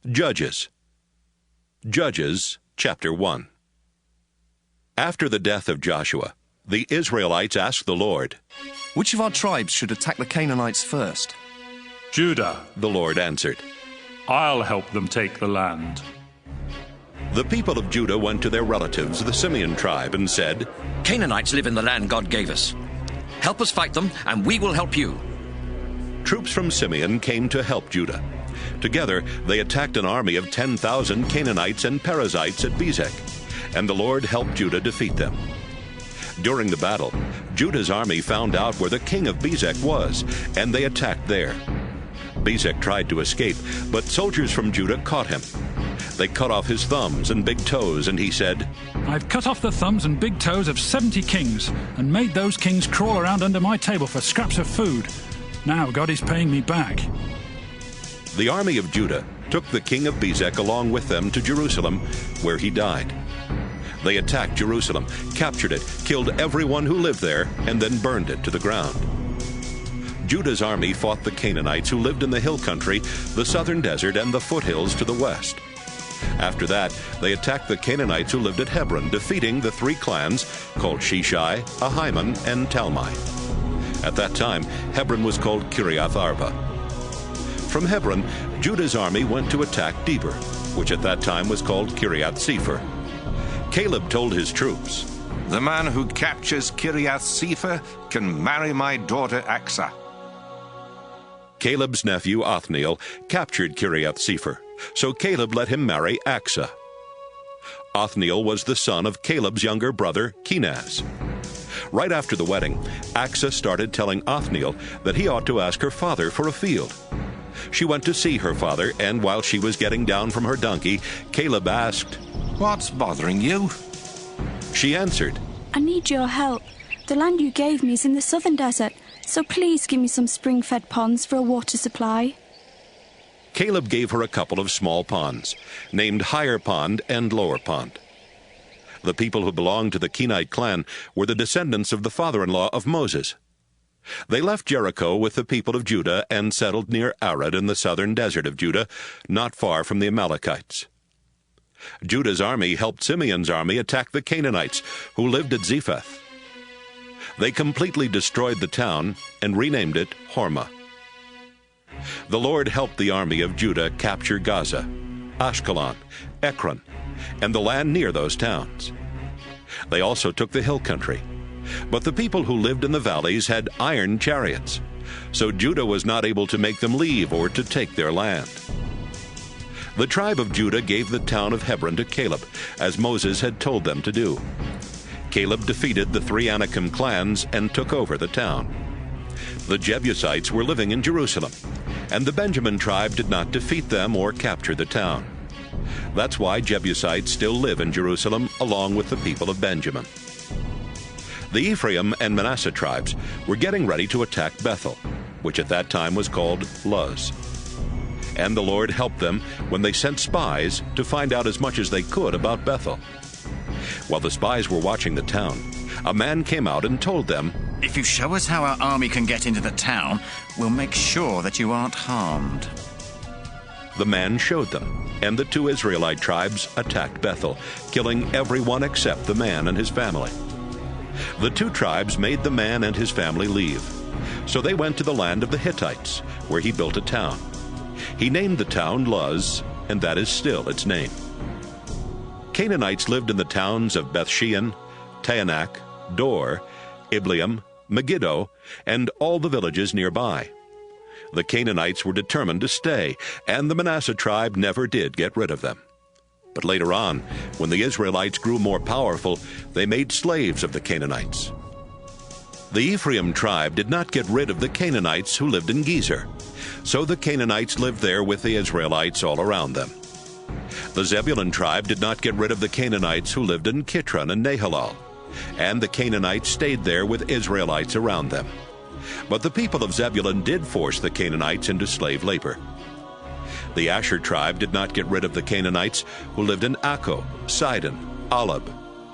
Judges. Judges, chapter 1. After the death of Joshua, the Israelites asked the Lord, "Which of our tribes should attack the Canaanites first?" "Judah," the Lord answered. "I'll help them take the land." The people of Judah went to their relatives, the Simeon tribe, and said, "Canaanites live in the land God gave us. Help us fight them, and we will help you." Troops from Simeon came to help Judah. Together, they attacked an army of 10,000 Canaanites and Perizzites at Bezek, and the Lord helped Judah defeat them. During the battle, Judah's army found out where the king of Bezek was, and they attacked there. Bezek tried to escape, but soldiers from Judah caught him. They cut off his thumbs and big toes, and he said, "I've cut off the thumbs and big toes of 70 kings, and made those kings crawl around under my table for scraps of food. Now God is paying me back." The army of Judah took the king of Bezek along with them to Jerusalem, where he died. They attacked Jerusalem, captured it, killed everyone who lived there, and then burned it to the ground. Judah's army fought the Canaanites who lived in the hill country, the southern desert, and the foothills to the west. After that, they attacked the Canaanites who lived at Hebron, defeating the 3 clans called Sheshai, Ahiman, and Talmai. At that time, Hebron was called Kiriath Arba. From Hebron, Judah's army went to attack Debir, which at that time was called Kiriath Sepher. Caleb told his troops, "The man who captures Kiriath Sepher can marry my daughter Aksah." Caleb's nephew Othniel captured Kiriath Sepher, so Caleb let him marry Aksah. Othniel was the son of Caleb's younger brother Kenaz. Right after the wedding, Aksah started telling Othniel that he ought to ask her father for a field. She went to see her father, and while she was getting down from her donkey, Caleb asked, "What's bothering you?" She answered, "I need your help. The land you gave me is in the southern desert, so please give me some spring-fed ponds for a water supply." Caleb gave her a couple of small ponds, named Higher Pond and Lower Pond. The people who belonged to the Kenite clan were the descendants of the father-in-law of Moses. They left Jericho with the people of Judah and settled near Arad in the southern desert of Judah, not far from the Amalekites. Judah's army helped Simeon's army attack the Canaanites, who lived at Zephath. They completely destroyed the town and renamed it Hormah. The Lord helped the army of Judah capture Gaza, Ashkelon, Ekron, and the land near those towns. They also took the hill country. But the people who lived in the valleys had iron chariots, so Judah was not able to make them leave or to take their land. The tribe of Judah gave the town of Hebron to Caleb, as Moses had told them to do. Caleb defeated the 3 Anakim clans and took over the town. The Jebusites were living in Jerusalem, and the Benjamin tribe did not defeat them or capture the town. That's why Jebusites still live in Jerusalem along with the people of Benjamin. The Ephraim and Manasseh tribes were getting ready to attack Bethel, which at that time was called Luz. And the Lord helped them when they sent spies to find out as much as they could about Bethel. While the spies were watching the town, a man came out and told them, "If you show us how our army can get into the town, we'll make sure that you aren't harmed." The man showed them, and the 2 Israelite tribes attacked Bethel, killing everyone except the man and his family. The 2 tribes made the man and his family leave, so they went to the land of the Hittites, where he built a town. He named the town Luz, and that is still its name. Canaanites lived in the towns of Bethshean, Taanach, Dor, Ibleam, Megiddo, and all the villages nearby. The Canaanites were determined to stay, and the Manasseh tribe never did get rid of them. But later on, when the Israelites grew more powerful, they made slaves of the Canaanites. The Ephraim tribe did not get rid of the Canaanites who lived in Gezer, so the Canaanites lived there with the Israelites all around them. The Zebulun tribe did not get rid of the Canaanites who lived in Kitron and Nahalal, and the Canaanites stayed there with Israelites around them. But the people of Zebulun did force the Canaanites into slave labor. The Asher tribe did not get rid of the Canaanites who lived in Akko, Sidon, Alab,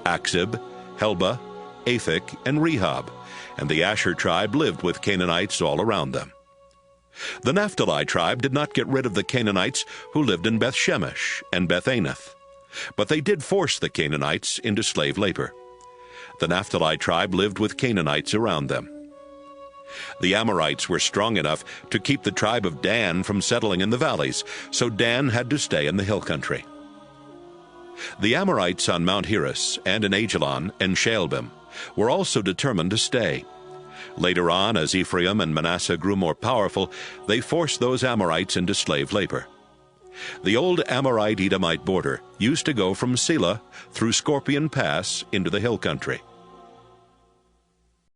Akzib, Helba, Aphek, and Rehob, and the Asher tribe lived with Canaanites all around them. The Naphtali tribe did not get rid of the Canaanites who lived in Beth-Shemesh and Beth-Anath, but they did force the Canaanites into slave labor. The Naphtali tribe lived with Canaanites around them. The Amorites were strong enough to keep the tribe of Dan from settling in the valleys, so Dan had to stay in the hill country. The Amorites on Mount Heres and in Ajalon and Shaalbim were also determined to stay. Later on, as Ephraim and Manasseh grew more powerful, they forced those Amorites into slave labor. The old Amorite-Edomite border used to go from Selah through Scorpion Pass into the hill country.